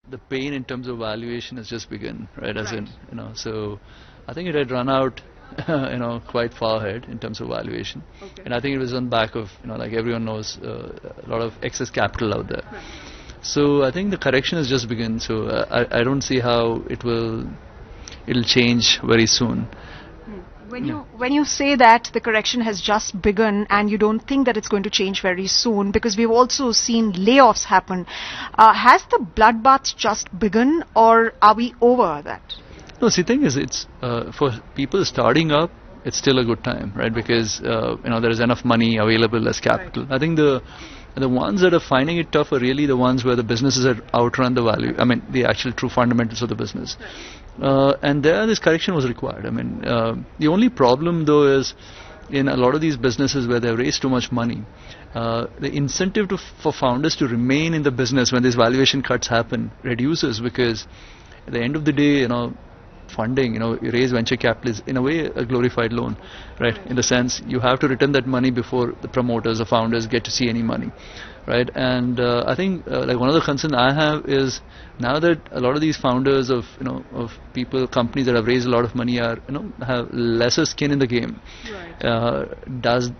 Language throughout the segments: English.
the pain in terms of valuation has just begun, right? As Right. in, so I think it had run out, quite far ahead in terms of valuation. Okay. And I think it was on back of, like everyone knows, a lot of excess capital out there. Right. So I think the correction has just begun. So I don't see how it'll change very soon. When you say that the correction has just begun and you don't think that it's going to change very soon, because we've also seen layoffs happen, has the bloodbath just begun, or are we over that? No, see, the thing is, it's for people starting up, it's still a good time, right? Because there is enough money available as capital. Right. I think the ones that are finding it tough are really the ones where the businesses have outrun the value. I mean, the actual true fundamentals of the business. And there, this correction was required. I mean, the only problem though is in a lot of these businesses where they've raised too much money, the incentive for founders to remain in the business when these valuation cuts happen reduces, because at the end of the day, funding, you raise venture capital is in a way a glorified loan, right? In the sense you have to return that money before the promoters or founders get to see any money, right? And I think like one of the concerns I have is now that a lot of these founders of companies that have raised a lot of money are have lesser skin in the game. Right.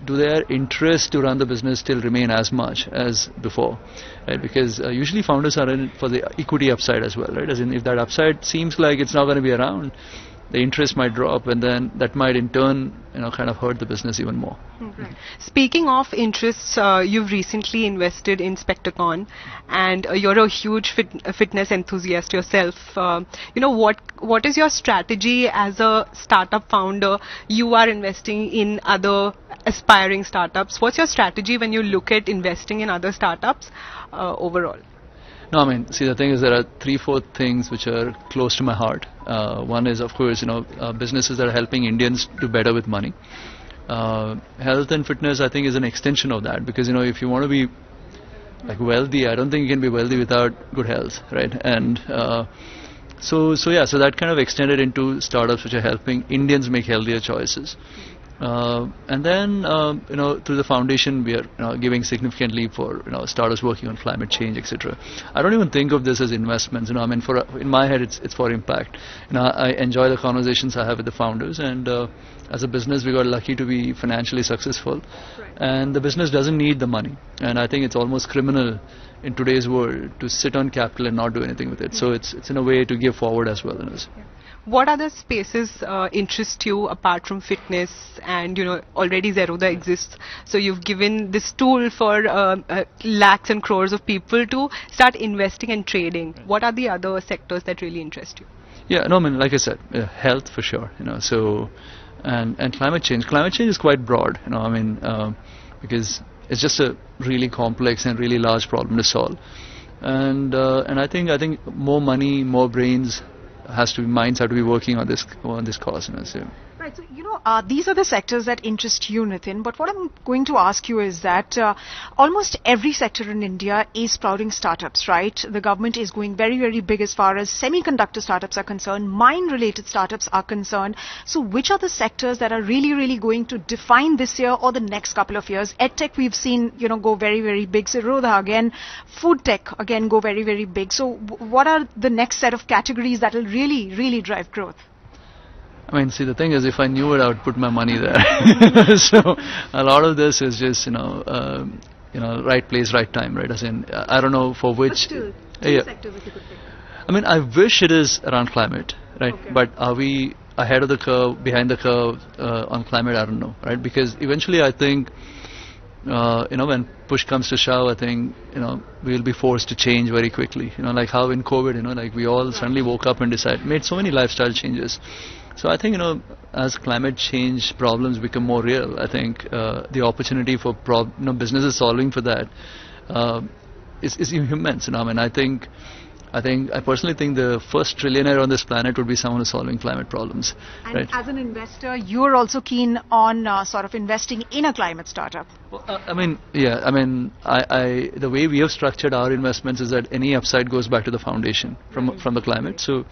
Do their interest to run the business still remain as much as before, right? Because usually founders are in it for the equity upside as well, right? As in, if that upside seems like it's not going to be around, the interest might drop, and then that might in turn kind of hurt the business even more. Right. Speaking of interests, you've recently invested in Spectacon, and you're a huge fitness enthusiast yourself. What is your strategy as a startup founder? You are investing in other aspiring startups. What's your strategy when you look at investing in other startups overall? No, I mean, see, the thing is there are 3-4 things which are close to my heart. One is, of course, businesses that are helping Indians do better with money. Health and fitness, I think, is an extension of that, because, if you want to be like wealthy, I don't think you can be wealthy without good health, right? And so that kind of extended into startups which are helping Indians make healthier choices. And then, through the foundation, we are giving significantly for startups working on climate change, etc. I don't even think of this as investments. I mean, in my head, it's for impact. I enjoy the conversations I have with the founders, and as a business, we got lucky to be financially successful, and the business doesn't need the money. And I think it's almost criminal in today's world to sit on capital and not do anything with it. So it's in a way to give forward as well. What other spaces interest you apart from fitness? And already Zerodha exists, so you've given this tool for lakhs and crores of people to start investing and trading. What are the other sectors that really interest you? Yeah, no, I mean, like I said, health for sure. So and climate change. Climate change is quite broad. I mean, because it's just a really complex and really large problem to solve. And I think more money, more brains. Minds have to be working on this cause. So. Right. So, these are the sectors that interest you, Nithin. But what I'm going to ask you is that almost every sector in India is sprouting startups, right? The government is going very, very big as far as semiconductor startups are concerned, mine-related startups are concerned. So which are the sectors that are really, really going to define this year or the next couple of years? EdTech, we've seen, go very, very big. Zerodha again, food tech again go very, very big. So what are the next set of categories that will really, really drive growth? I mean, see, the thing is, if I knew it, I would put my money there. So a lot of this is just, right place, right time, right? As in, I don't know for which. But still, sectors if you could pick. I mean, I wish it is around climate, right? Okay. But are we ahead of the curve, behind the curve on climate? I don't know, right? Because eventually, I think, when push comes to shove, I think, we'll be forced to change very quickly. Like how in COVID, like we all suddenly woke up and made so many lifestyle changes. So I think, as climate change problems become more real, I think the opportunity for businesses solving for that is immense. I mean, I personally think the first trillionaire on this planet would be someone who's solving climate problems. And right? as an investor, you're also keen on sort of investing in a climate startup. Well, I mean, the way we have structured our investments is that any upside goes back to the foundation from the climate. So.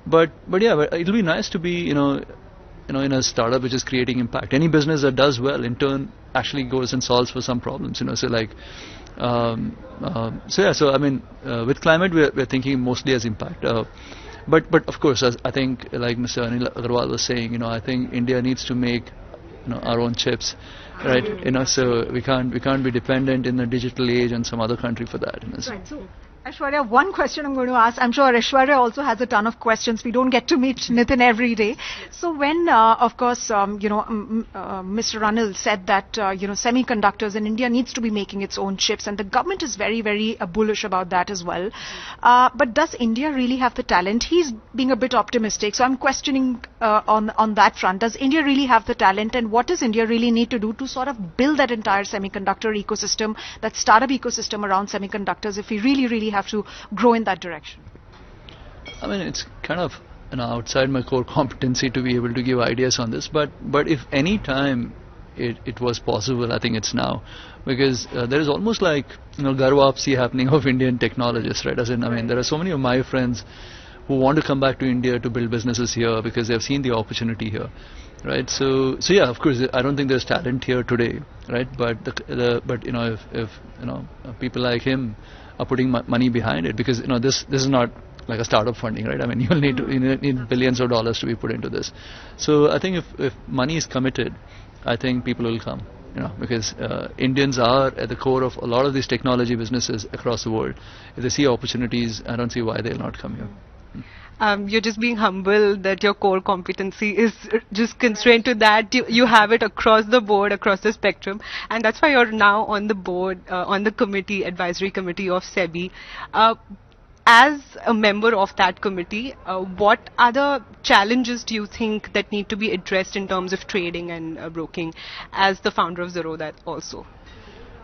But it'll be nice to be in a startup which is creating impact. Any business that does well in turn actually goes and solves for some problems. So like So I mean, with climate, we're thinking mostly as impact. But of course, as I think, like Mr. Anil Agarwal was saying, I think India needs to make our own chips, right? So we can't be dependent in the digital age on some other country for that. Right. So, Aishwarya, one question I'm going to ask. I'm sure Aishwarya also has a ton of questions. We don't get to meet Nithin every day. So when, of course, Mr. Ranil said that, semiconductors in India needs to be making its own chips, and the government is very, very bullish about that as well. But does India really have the talent? He's being a bit optimistic. So I'm questioning on that front. Does India really have the talent, and what does India really need to do to sort of build that entire semiconductor ecosystem, that startup ecosystem around semiconductors, if we really have to grow in that direction? I mean, it's kind of outside my core competency to be able to give ideas on this, but if any time it was possible, I think it's now, because there is almost like ghar wapsi happening of Indian technologists, right? I mean, there are so many of my friends who want to come back to India to build businesses here because they've seen the opportunity here, right? So yeah, of course, I don't think there's talent here today, right? But if people like him are putting money behind it, because this is not like a startup funding, right? I mean, you need billions of dollars to be put into this. So I think if money is committed, I think people will come, because Indians are at the core of a lot of these technology businesses across the world. If they see opportunities, I don't see why they'll not come here. You're just being humble that your core competency is just constrained to that. You have it across the board, across the spectrum, and that's why you're now on the board, on the advisory committee of SEBI. As a member of that committee, what other challenges do you think that need to be addressed in terms of trading and broking, as the founder of Zerodha also?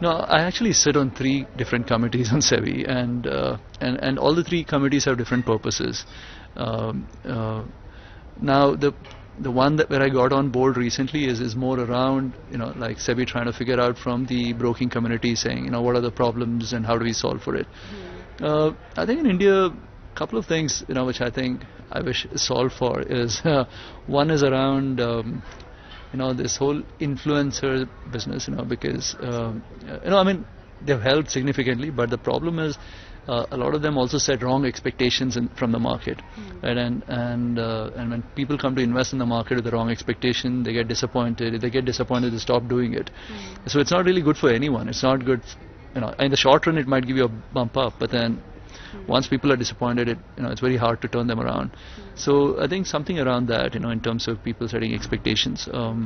No, I actually sit on 3 different committees on SEBI, and all the 3 committees have different purposes. Now, the one where I got on board recently is more around, like SEBI trying to figure out from the broking community, saying, what are the problems and how do we solve for it. I think in India, a couple of things, which I think I wish is solved for is, one is around, this whole influencer business, because, I mean, they've helped significantly, but the problem is a lot of them also set wrong expectations from the market, right? And when people come to invest in the market with the wrong expectation, they get disappointed. If they get disappointed, they stop doing it. So it's not really good for anyone. It's not good, in the short run, it might give you a bump up, but then once people are disappointed, it's very hard to turn them around. So I think something around that, in terms of people setting expectations.